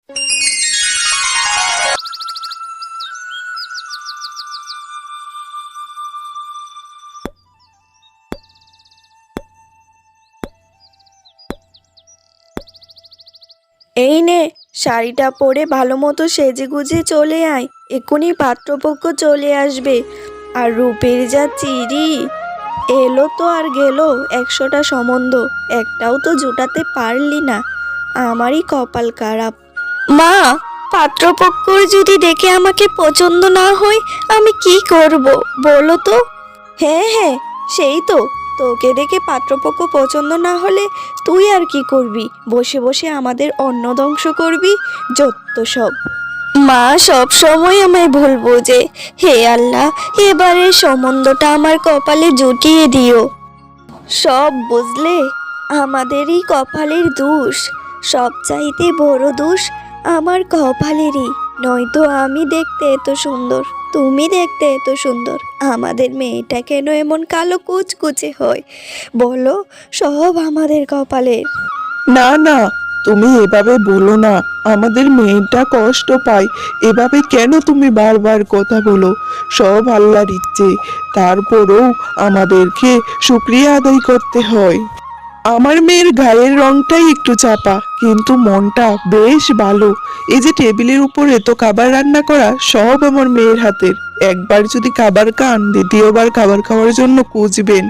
এই নে, শাড়িটা পরে ভালো মতো সেজে গুজে চলে আয়, এক্ষুনি পাত্রপক্ষ চলে আসবে। আর রূপের যা চিরি, এলো তো আর গেল 100টা সম্বন্ধ, একটাও তো জোটাতে পারলি না। আমারই কপাল খারাপ। মা, পাত্রপক্ষর যদি দেখে আমাকে পছন্দ না হয় আমি কি করব বলো তো? হ্যাঁ হ্যাঁ, সেই তো, তোকে দেখে পাত্রপক্ষ পছন্দ না হলে তুই আর কি করবি? বসে বসে আমাদের অন্ন ধ্বংস করবি, যত সব। মা সব সময় আমায় ভুল বোঝে। হে আল্লাহ, এবারের সম্বন্ধটা আমার কপালে জুটিয়ে দিও। সব বুঝলে আমাদেরই কপালের দোষ, সবচাইতে বড় দোষ আমার কপালেরই। নয়তো আমি দেখতে এত সুন্দর, তুমি দেখতে এত সুন্দর, আমাদের মেয়েটা কেন এমন কালো কুচকুচে হয় বলো? সব আমাদের কপালের। না না, তুমি এভাবে বলো না, আমাদের মেয়েটা কষ্ট পায়। এভাবে কেন তুমি বারবার কথা বলো? সব আল্লাহর ইচ্ছে, তারপরেও আমাদেরকে শুকরিয়া আদায় করতে হয়। আমার মেয়ের গায়ের রংটাই একটু চাপা, কিন্তু মনটা বেশ ভালো। এই যে টেবিলের উপর এত খাবার রান্না করা, সব আমার মেয়ের হাতের। একবার যদি খাবার খান, দ্বিতীয়বার খাবার খাওয়ার জন্য খুঁজবেন।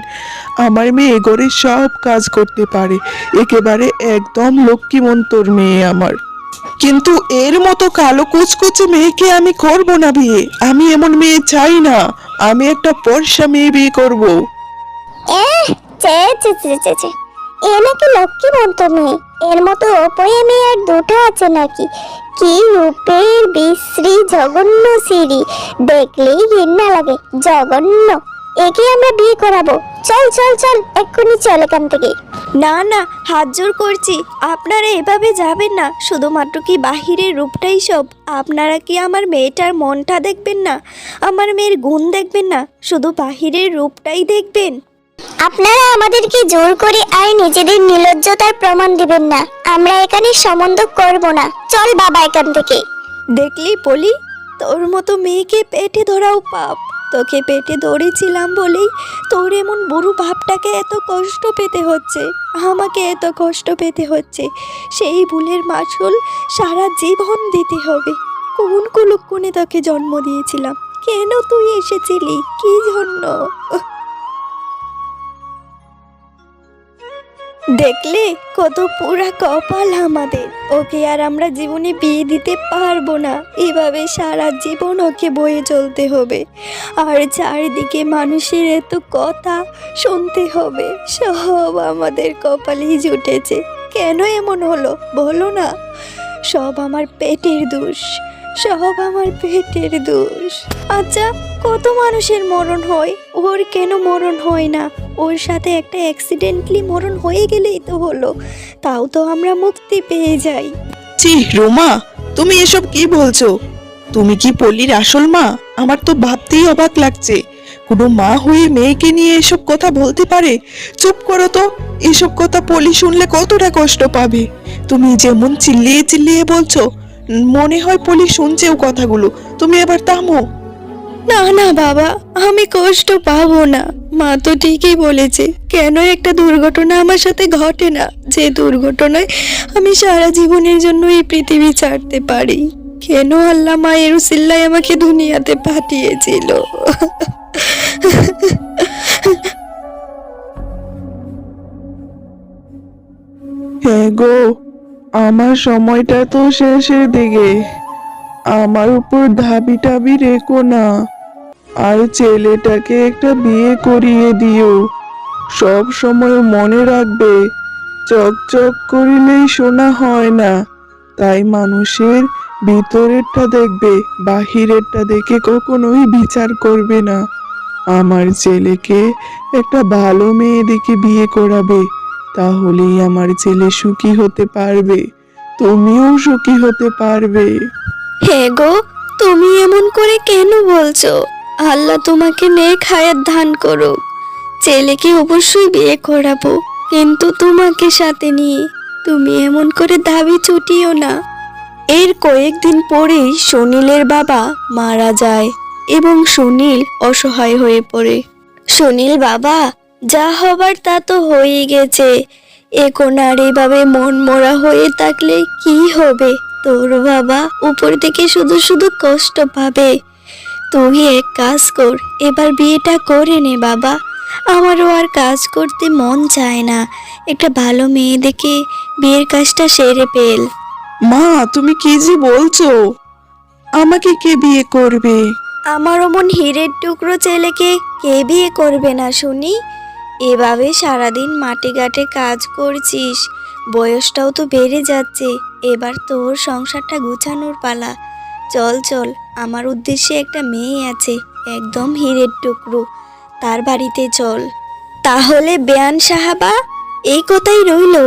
আমার মেয়ে ঘরের সব কাজ করতে পারে, একেবারে একদম লক্ষ্মীমন্তর মেয়ে আমার। কিন্তু এর মতো কালো কুচকুচে মেয়েকে আমি করব না বিয়ে। আমি এমন মেয়ে চাই না, আমি একটা ফর্সা মেয়ে বিয়ে করব। চে চে চে চে চে, এ নাকি লক্ষ্মীমন্ত মেয়ে, এর মতো অপয়া মেয়ে আর দুটো আছে নাকি? কি রূপের বিশ্রী জঘন্য সিঁড়ি, দেখলেই ঘৃণা লাগে। জঘন্য, একে আমরা বিয়ে করাবো। চল চল চল, এক্ষুনি চল এখান থেকে। না না, হাত জোর করছি, আপনারা এভাবে যাবেন না। শুধুমাত্র কি বাহিরের রূপটাই সব? আপনারা কি আমার মেয়েটার মনটা দেখবেন না? আমার মেয়ের গুণ দেখবেন না? শুধু বাহিরের রূপটাই দেখবেন? আপনারা আমাদেরকে জোর করে আর নিজেদের নির্লজ্জতার প্রমাণ দিবেন না। আমরা এখানে সম্বন্ধ করব না। চল বাবা এখান থেকে। দেখলি পলি, তোর মতো মেয়েকে পেটে ধরাও পাপ। তোকে পেটে ধরেছিলাম বলেই তোর এমন বুড়ো ভাবটাকে এত কষ্ট পেতে হচ্ছে, আমাকে এত কষ্ট পেতে হচ্ছে। সেই ভুলের মাসুল সারা জীবন দিতে হবে। কোন কুলক্ষণে তোকে জন্ম দিয়েছিলাম? কেন তুই এসেছিলি? কি জন্য? দেখলে কত পুরা কপাল আমাদের। ওকে আর আমরা জীবনে বিয়ে দিতে পারবো না, এভাবে সারা জীবন ওকে বয়ে চলতে হবে। আর চারিদিকে মানুষের এত কথা শুনতে হবে, সব আমাদের কপালেই জুটেছে। কেন এমন হলো বলো না? সব আমার পেটের দোষ, সব আমার পেটের দোষ। আচ্ছা, কত মানুষের মরণ হয়, ওর কেন মরণ হয় না? ওর সাথে একটা অ্যাক্সিডেন্টলি মরণ হয়ে গেলেই তো হলো, তাও তো আমরা মুক্তি পেয়ে যাই। ছি রোমা, তুমি এসব কি বলছো? তুমি কি পল্লীর আসল মা? আমার তো ভাবতেই অবাক লাগছে। কোনো মা হয়ে মেয়েকে নিয়ে এসব কথা বলতে পারে? চুপ করো তো, এসব কথা পল্লী শুনলে কতটা কষ্ট পাবে। তুমি যেমন চিল্লিয়ে চিল্লিয়ে বলছো, মনে হয় পল্লী শুনছেও কথাগুলো। তুমি এবার থামো। না না বাবা, আমি কষ্ট পাবো না। মা তো ঠিকই বলেছে। কেন একটা দুর্ঘটনা আমার সাথে ঘটে না, যে দুর্ঘটনায় আমি সারা জীবনের জন্য এই পৃথিবী ছাড়তে পারি? কেন আল্লাহ মায়ের উসিল্লায় আমাকে দুনিয়াতে পাঠিয়েছিল? হ্যাঁ গো, আমার সময়টা তো শেষের দিকে। আমার উপর ধাবি টাবি রেখো না, আর ছেলেটাকে একটা বিয়ে করিয়ে দিও। সব সময় মনে রাখবে, চক চক করিলেই সোনা হয় না। তাই মানুষের ভিতরেরটা দেখবে, বাহিরেরটা দেখে কখনোই বিচার করবে না। আমার ছেলেকে একটা ভালো মেয়ে দেখে বিয়ে করাবে, তাহলেই আমার ছেলে সুখী হতে পারবে, তুমিও সুখী হতে পারবে। হ্যাঁ গো, তুমি এমন করে কেন বলছো? আল্লাহ তোমাকে নেক হায়াত দান করুক। ছেলেকে অবশ্যই বিয়ে করাবো, কিন্তু তোমাকে সাথে নিয়ে। তুমি এমন করে দাবি ছুটিও না। এর কয়েকদিন পরেই সুনীলের বাবা মারা যায় এবং সুনীল অসহায় হয়ে পড়ে। সুনীল বাবা, যা হবার তা তো হয়ে গেছে, এখন আর এভাবে মন মরা হয়ে থাকলে কি হবে? তোর বাবা উপর থেকে শুধু শুধু কষ্ট পাবে। তুই এক কাজ কর, এবার বিয়েটা করে নে বাবা। আমারও আর কাজ করতে মন চায় না, একটা ভালো মেয়ে দেখে বিয়ের কাজটা সেরে ফেল। মা, তুমি কি যে বলছো? আমাকে কে বিয়ে করবে? আমার অমন হীরের টুকরো ছেলেকে কে বিয়ে করবে না শুনি? এভাবে সারাদিন মাঠে ঘাটে কাজ করছিস, বয়সটাও তো বেড়ে যাচ্ছে, এবার তোর সংসারটা গুছানোর পালা। চল চল, আমার উদ্দেশ্যে একটা মেয়ে আছে, একদম হীরের টুকরো, তার বাড়িতে চল। তাহলে বেয়ান সাহাবা, এই কথাই রইল,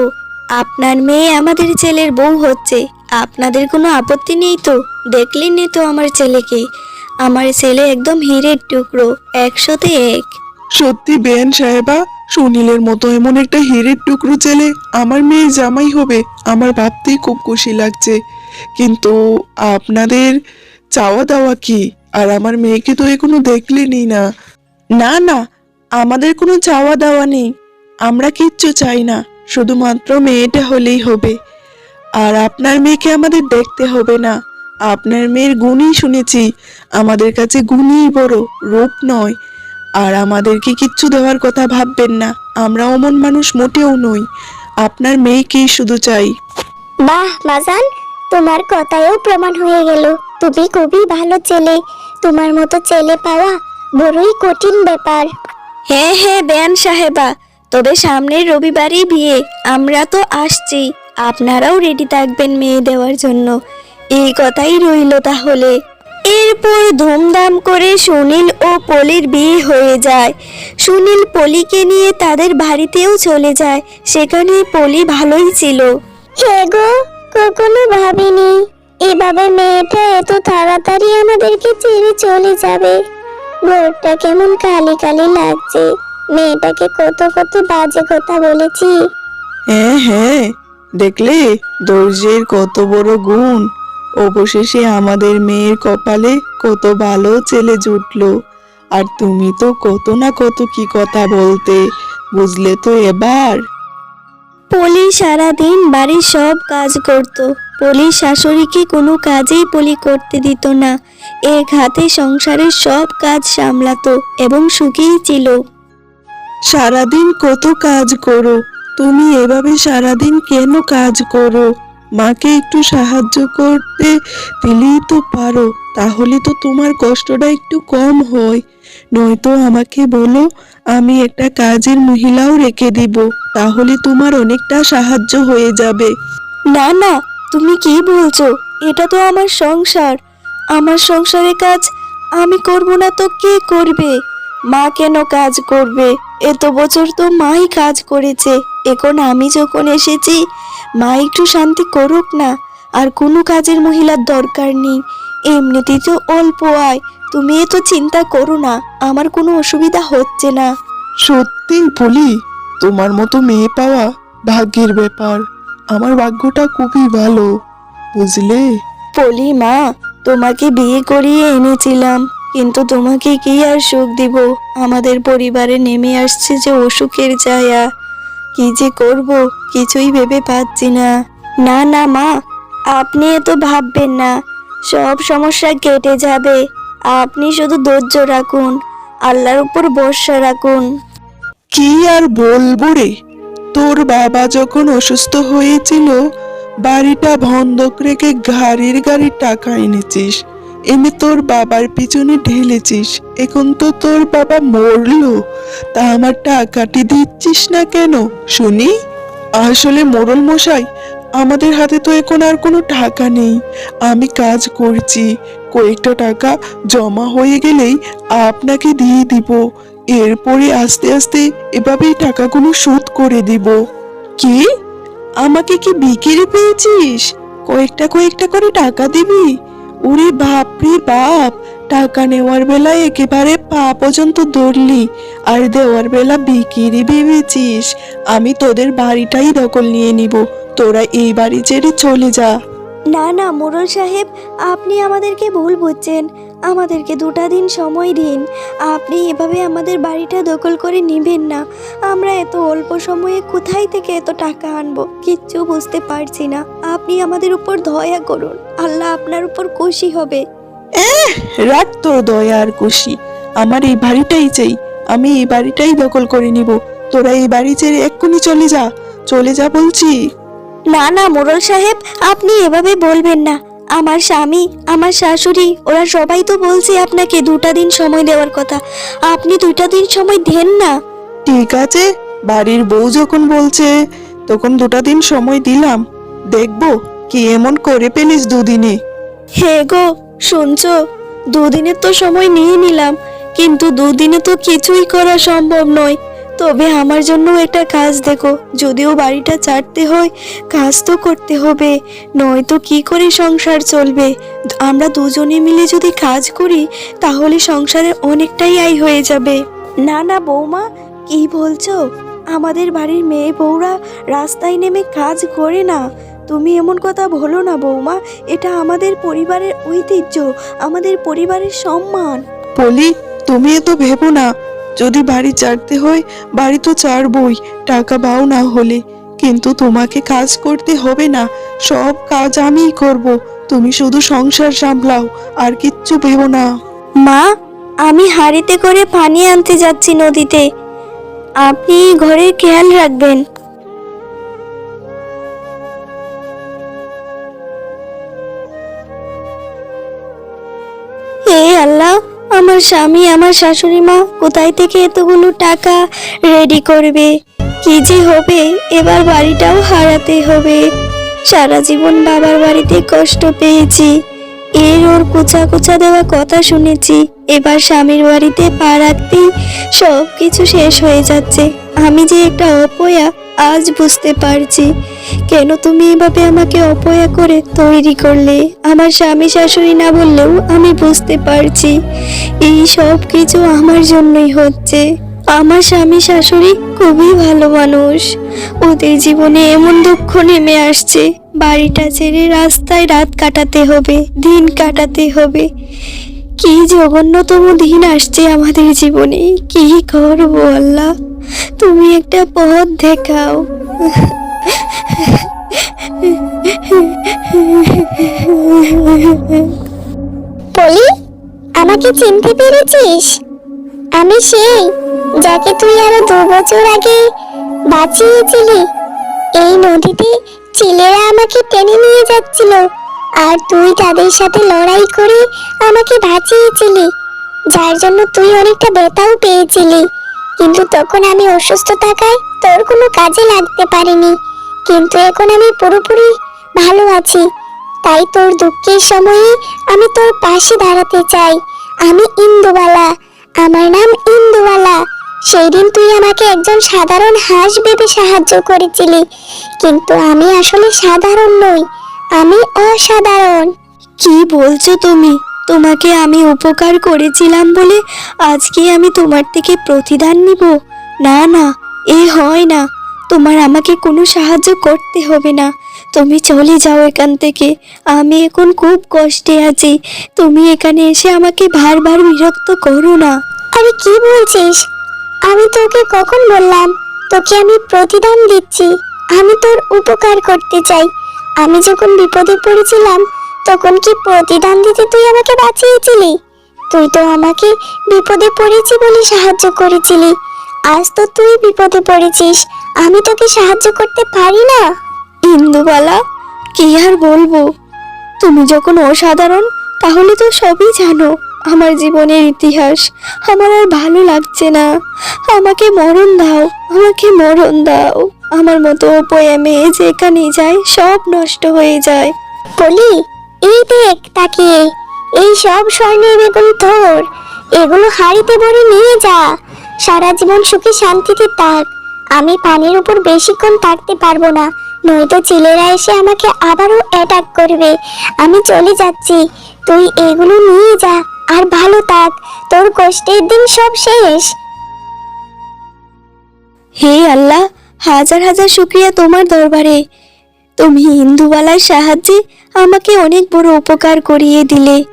আপনার মেয়ে আমাদের ছেলের বউ হচ্ছে। আপনাদের কোনো আপত্তি নেই তো? দেখলেনই তো আমার ছেলেকে, আমার ছেলে একদম হীরের টুকরো, 100-তে 1। সত্যি বেন সাহেবা, সুনীলের মতো এমন একটা হীরের টুকরো ছেলে আমার মেয়ে জামাই হবে, আমার ভাবতেই খুব খুশি লাগছে। কিন্তু আপনাদের চাওয়া দাওয়া কি? আর আমার মেয়েকে তো এখনো দেখলেনই না। না না, আমাদের কোনো চাওয়া দাওয়া নেই, আমরা কিচ্ছু চাই না, শুধুমাত্র মেয়েটা হলেই হবে। আর আপনার মেয়েকে আমাদের দেখতে হবে না, আপনার মেয়ের গুণই শুনেছি, আমাদের কাছে গুণই বড়, রূপ নয়। আর আমাদেরকে কিচ্ছু দেওয়ার কথা ভাববেন না, আমরা অমন মানুষ মোটেও নই, আপনার মেয়েকেই শুধু চাই। বাহ বাজান, তোমার কথায়ও প্রমাণ হয়ে গেল তুমি খুবই ভালো ছেলে। তোমার মতো ছেলে পাওয়া বড়ই কঠিন ব্যাপার। হ্যাঁ হ্যাঁ বেয়ান সাহেবা, তবে সামনের রবিবারই বিয়ে, আমরা তো আসছি, আপনারাও রেডি থাকবেন মেয়ে দেওয়ার জন্য। এই কথাই রইল তাহলে। এরপর ধুমধাম করে সুনীল ও পলির বিয়ে হয়ে যায়। সুনীল পলিকে নিয়ে তাদের বাড়িতেও চলে যায়, সেখানে পলি ভালোই ছিল। হে গো, কখনো ভাবিনি এভাবে মেয়েটা এত তাড়াতাড়ি আমাদেরকে ছেড়ে চলে যাবে। ঘরটা কেমন কালি কালি লাগছে, মেয়েটাকে কত কত বাজে কথা বলেছি। হ্যাঁ হ্যাঁ, দেখলে দর্জির কত বড় গুণ, অবশেষে আমাদের মেয়ের কপালে কত ভালো ছেলে জুটলো। আর তুমি তো কত না কত কি কথা বলতে, বুঝলে তো এবার? পলি সারাদিন বাড়ির সব কাজ করত। পলির শাশুড়িকে কোনো কাজেই পলি করতে দিত না, এক হাতে সংসারের সব কাজ সামলাতো এবং সুখেই ছিল। সারাদিন কত কাজ করো, তুমি এভাবে সারাদিন কেন কাজ করো? মাকে একটু সাহায্য করতে দিলেই তো পারো, তাহলে তো তোমার কষ্টটা একটু কম হয়। নয়তো আমাকে বলো, আমি একটা কাজের মহিলাও রেখে দিব, তাহলে তোমার অনেকটা সাহায্য হয়ে যাবে। না না, তুমি কি বলছো? এটা তো আমার সংসার, আমার সংসারের কাজ আমি করব না তো কে করবে? মা কেন কাজ করবে? এত বছর তো মাই কাজ করেছে, এখন আমি যখন এসেছি মা একটু শান্তি করুক না। আর কোনো কাজের মহিলার দরকার নেই, এমনিতেই তো অল্প আয়, তুমি এত চিন্তা করো না, আমার কোনো অসুবিধা হচ্ছে না। সত্যিই বলি, তোমার মতো মেয়ে পাওয়া ভাগ্যের ব্যাপার, আমার ভাগ্যটা খুবই ভালো, বুঝলে? পলি মা, তোমাকে বিয়ে করিয়ে এনেছিলাম, কিন্তু তোমাকে কি আর সুখ দিব? আমাদের পরিবারে নেমে আসছে যে অসুখের ছায়া, কি যে করব কিছুই ভেবে পাচ্ছি না। না না মা, আপনি এত ভাববেন না, সব সমস্যা কেটে যাবে। আপনি শুধু ধৈর্য রাখুন, আল্লাহর উপর ভরসা রাখুন। কি আর বলবো রে, তোর বাবা যখন অসুস্থ হয়েছিল বাড়িটা বন্ধক রেখে গাড়ির টাকা এনেছিস, এনে তোর বাবার পিছনে ঢেলেছিস, এখন তো তোর বাবা মরলো, তা আমার টাকাটি দিচ্ছিস না কেন শুনি? আসলে মোড়ল মশাই, আমাদের হাতে তো এখন আর কোনো টাকা নেই, আমি কাজ করছি, কয়েকটা টাকা জমা হয়ে গেলেই আপনাকে দিয়ে দিব, এরপরে আস্তে আস্তে এভাবেই টাকাগুলো শোধ করে দিব। কি, আমাকে কি বিক্রি পেয়েছিস? কয়েকটা কয়েকটা করে টাকা দিবি? ওরে বাপ রে বাপ, টাকা নেওয়ার বেলায় একেবারে পা পর্যন্ত ধরলি, আর দেওয়ার বেলা বিক্রি ভেবেছিস? আমি তোদের বাড়িটাই দখল নিয়ে নিব, তোরা এই বাড়ি ছেড়ে চলে যা। না না মোড়ল সাহেব, আপনি আমাদেরকে ভুল বুঝছেন। আমাদেরকে 2টা দিন সময় দিন। আপনি এভাবে আমাদের বাড়িটা দখল করে নেবেন না। আমরা এত অল্প সময়ে কোথায় থেকে এত টাকা আনবো কিচ্ছু বুঝতে পারছি না। আপনি আমাদের উপর দয়া করুন, আল্লাহ আপনার উপর খুশি হবে। রাখ তোর দয়া আর খুশি। আমার এই বাড়িটাই চাই, আমি এই বাড়িটাই দখল করে নিব। তোরা এই বাড়ি ছেড়ে এক্ষুনি চলে যা, চলে যা বলছি। না না মোড়ল সাহেব, আপনি এভাবে বলবেন না। আমার স্বামী, আমার শাশুড়ি, ওরা সবাই তো বলছে আপনাকে 2টা দিন সময় দেওয়ার কথা। আপনি 2টা দিন সময় দেন না। ঠিক আছে, বাড়ির বউ যখন বলছে তখন 2টা দিন সময় দিলাম। দেখবো কি এমন করে পেলিস 2 দিনে। হে গো, শুনছো? 2 দিনের তো সময় নিয়ে নিলাম, কিন্তু 2 দিনে তো কিছুই করা সম্ভব নয়। তবে আমার জন্য একটা কাজ দেখো। যদিও বাড়িটা ছাড়তে হয়, কাজ তো করতে হবে, নয়তো কি করে সংসার চলবে। আমরা দুজনে মিলে যদি কাজ করি তাহলে সংসারে অনেকটাই আয় হয়ে যাবে। না না বৌমা, কি বলছো? আমাদের বাড়ির মেয়ে বউরা রাস্তায় নেমে কাজ করে না। তুমি এমন কথা বলো না বৌমা, এটা আমাদের পরিবারের ঐতিহ্য, আমাদের পরিবারের সম্মান। বলি, তুমি এত ভেবো না। যদি বাড়ি ছাড়তে হয় বাড়ি তো ছাড়বই, টাকা পাও না হলে। কিন্তু তোমাকে কাজ করতে হবে না, সব কাজ আমিই করব। তুমি শুধু সংসার সামলাও, আর কিচ্ছু ভেবো না। মা, আমি হাঁড়িতে করে পানি আনতে যাচ্ছি নদীতে, আপনি ঘরের খেয়াল রাখবেন। হে আল্লাহ, আমার স্বামী, আমার শাশুড়ি মা কোথায় থেকে এতগুলো টাকা রেডি করবে? কি যে হবে, এবার বাড়িটাও হারাতে হবে। সারা জীবন বাবার বাড়িতে কষ্ট পেয়েছি, ওর কোচা কোচা দেওয়া কথা শুনেছি। এবার স্বামীর বাড়িতে পা রাখতেই সব কিছু শেষ হয়ে যাচ্ছে। আমি যে একটা অপয়া আজ বুঝতে পারছি। কেন তুমি এভাবে আমাকে অপয়া করে তৈরি করলে? আমার স্বামী শাশুড়ি না বললেও আমি বুঝতে পারছি এই সব কিছু আমার জন্যই হচ্ছে। আমার স্বামী শাশুড়ি খুবই ভালো মানুষ, ওদের জীবনে এমন দুঃখ নেমে আসছে, বাড়িটা ছেড়ে রাস্তায় রাত কাটাতে হবে, দিন কাটাতে হবে। কি জঘন্যতম দিন আসছে আমাদের জীবনে, কি করবো আল্লাহ, তুমি একটা পথ দেখাও। পলি, আমাকে চিনতে পেরেছিস? আমি সেই যাকে তুই আরো 2 বছর আগে বাঁচিয়েছিলি। এই নদীতে চিলেরা আমাকে টেনে নিয়ে যাচ্ছিল, আর তুই তাদের সাথে লড়াই করে আমাকে বাঁচিয়েছিলি, যার জন্য তুই অনেকটা ব্যথাও পেয়েছিলি। কিন্তু তখন আমি অসুস্থ থাকায় তোর কোনো কাজে লাগতে পারিনি। কিন্তু এখন আমি পুরোপুরি ভালো আছি, তাই তোর দুঃখের সময়ে আমি তোর পাশে দাঁড়াতে চাই। আমি ইন্দুবালা, আমার নাম ইন্দুবালা। সেই দিন তুই আমাকে একজন সাধারণ হাঁস ভেবে সাহায্য করেছিলি, কিন্তু আমি আসলে সাধারণ নই, আমি অসাধারণ। কি বলছো তুমি? তোমাকে আমি উপকার করেছিলাম বলে আজকে আমি তোমার থেকে প্রতিদান নিব? না না, এ হয় না। তোমার আমাকে কোনো সাহায্য করতে হবে না, তুমি চলে যাও এখান থেকে। আমি এখন খুব কষ্টে আছি, তুমি এখানে এসে আমাকে বারবার বিরক্ত করো না। আরে কি বলছিস? আমি তোকে কখন বললাম তোকে আমি প্রতিদান দিচ্ছি? আমি তোর উপকার করতে চাই। আমি যখন বিপদে পড়েছিলাম তখন কি প্রতিদান দিতে তুই আমাকে বাঁচিয়েছিলি? তুই তো আমাকে বিপদে পড়েছি বলে সাহায্য করেছিলি। আজ তো তুই বিপদে পড়েছিস, আমি তোকে সাহায্য করতে পারি না? ইন্দুবালা, কি আর বলবো? তুমি যখন অসাধারণ তাহলে তো সবই জানো। আমার জীবনের ইতিহাস আমার আর ভালো লাগছে না, আমাকে মরণ দাও, আমাকে মরণ দাও। আমার মতো অপয়া মেয়ে যেখানে যায় সব নষ্ট হয়ে যায়। বলি, এই দেখ তাকিয়ে, এই সব স্বর্ণের বেগুন তোর। এগুলো হাড়িতে ভরে নিয়ে যা, সারা জীবন সুখে শান্তিতে থাক। আমি পানির উপর বেশিক্ষণ থাকতে পারবো না, নয়তো চিলেরা এসে আমাকে আবারও অ্যাটাক করবে। আমি চলে যাচ্ছি, তুই এগুলো নিয়ে যা আর ভালো থাক। তোর কষ্টের দিন সব শেষ। হে আল্লাহ, হাজার হাজার শুকরিয়া তোমার দরবারে। তুমি ইন্দুবালার সাহায্যে আমাকে অনেক বড় উপকার করিয়ে দিলে।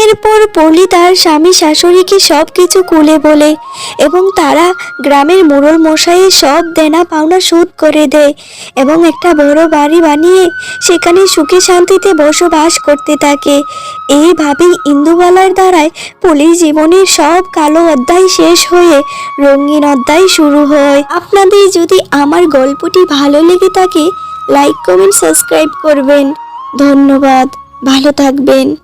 এরপর পলি তার স্বামী শাশুড়িকে সব কিছু খুলে বলে এবং তারা গ্রামের মোড়ল মশাইয়ের সব দেনা পাওনা শোধ করে দেয় এবং একটা বড় বাড়ি বানিয়ে সেখানে সুখে শান্তিতে বসবাস করতে থাকে। এইভাবেই ইন্দুবালার দ্বারায় পলির জীবনের সব কালো অধ্যায় শেষ হয়ে রঙিন অধ্যায় শুরু হয়। আপনাদের যদি আমার গল্পটি ভালো লেগে থাকে লাইক কমেন্ট সাবস্ক্রাইব করবেন। ধন্যবাদ, ভালো থাকবেন।